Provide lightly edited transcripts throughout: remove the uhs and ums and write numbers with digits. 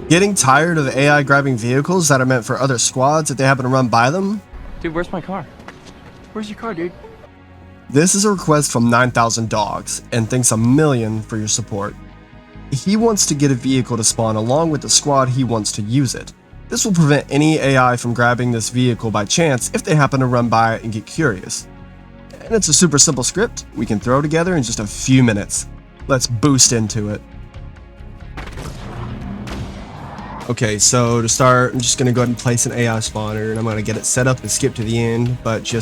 Getting tired of AI grabbing vehicles that are meant for other squads if they happen to run by them? Dude, where's my car? Where's your car, dude? This is a request from 9,000 Dogs, and thanks a million for your support. He wants to get a vehicle to spawn along with the squad he wants to use it. This will prevent any AI from grabbing this vehicle by chance if they happen to run by it and get curious. And it's a super simple script we can throw together in just a few minutes. Let's boost into it. Okay, so to start, I'm just going to go ahead and place an AI spawner, and I'm going to get it set up and skip to the end, but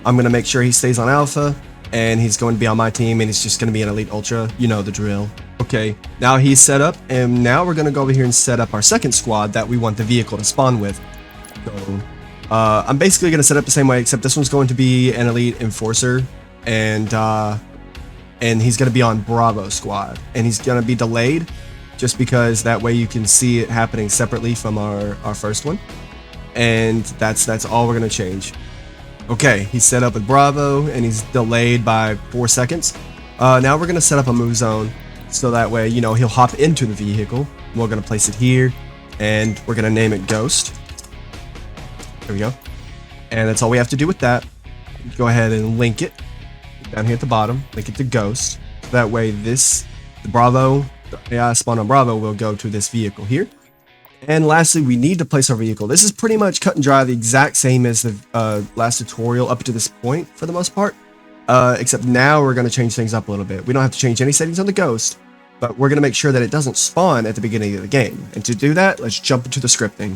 I'm going to make sure he stays on alpha, and he's going to be on my team, and he's just going to be an elite ultra. You know the drill. Okay, now he's set up, and now we're going to go over here and set up our second squad that we want the vehicle to spawn with. So, I'm basically going to set up the same way, except this one's going to be an elite enforcer, and he's going to be on Bravo squad, and he's going to be delayed, just because that way you can see it happening separately from our first one. And that's all we're going to change. Okay, he's set up with Bravo, and he's delayed by 4 seconds. Now we're going to set up a move zone, so that way, you know, he'll hop into the vehicle. We're going to place it here, and we're going to name it Ghost. There we go. And that's all we have to do with that. Go ahead and link it down here at the bottom. Link it to Ghost. So that way the Bravo, the AI spawn on Bravo will go to this vehicle here. And lastly, we need to place our vehicle. This is pretty much cut and dry, the exact same as the last tutorial up to this point for the most part. Except now we're going to change things up a little bit. We don't have to change any settings on the Ghost, but we're going to make sure that it doesn't spawn at the beginning of the game. And to do that, let's jump into the scripting.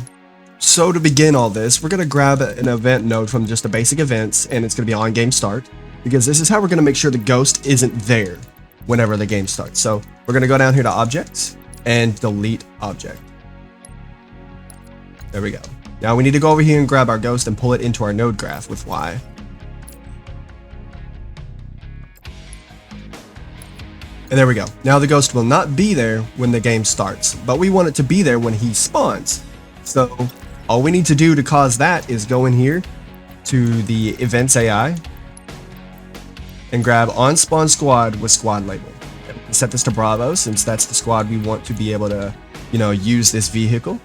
So to begin all this, we're going to grab an event node from just the basic events, and it's going to be on game start, because this is how we're going to make sure the Ghost isn't there whenever the game starts. So we're going to go down here to objects and delete object. There we go. Now we need to go over here and grab our Ghost and pull it into our node graph with Y. And there we go. Now the Ghost will not be there when the game starts, but we want it to be there when he spawns. So all we need to do to cause that is go in here to the events AI and grab on spawn squad with squad label. Set this to Bravo, since that's the squad we want to be able to, you know, use this vehicle.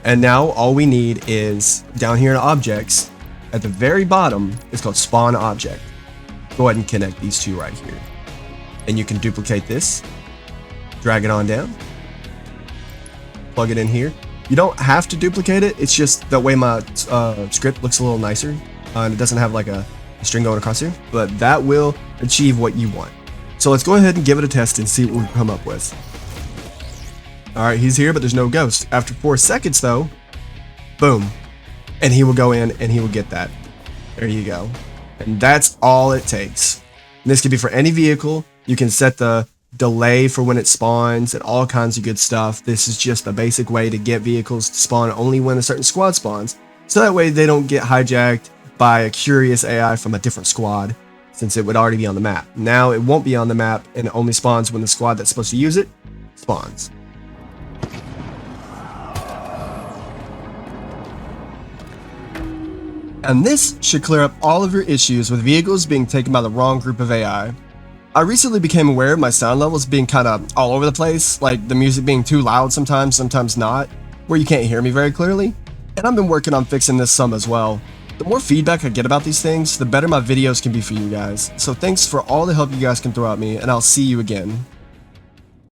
And now all we need is down here in objects at the very bottom, it's called spawn object. Go ahead and connect these two right here. And you can duplicate this, drag it on down, plug it in here. You don't have to duplicate it. It's just the way my script looks a little nicer, and it doesn't have like a string going across here, but that will achieve what you want. So let's go ahead and give it a test and see what we come up with. All right, he's here, but there's no Ghost. After 4 seconds though, boom, and he will go in and he will get that. There you go. And that's all it takes. And this can be for any vehicle. You can set the delay for when it spawns and all kinds of good stuff. This is just a basic way to get vehicles to spawn only when a certain squad spawns, so that way they don't get hijacked by a curious AI from a different squad, since it would already be on the map. Now it won't be on the map, and it only spawns when the squad that's supposed to use it spawns. And this should clear up all of your issues with vehicles being taken by the wrong group of AI. I recently became aware of my sound levels being kind of all over the place, like the music being too loud sometimes not, where you can't hear me very clearly. And I've been working on fixing this some as well. The more feedback I get about these things, the better my videos can be for you guys. So thanks for all the help you guys can throw at me, and I'll see you again.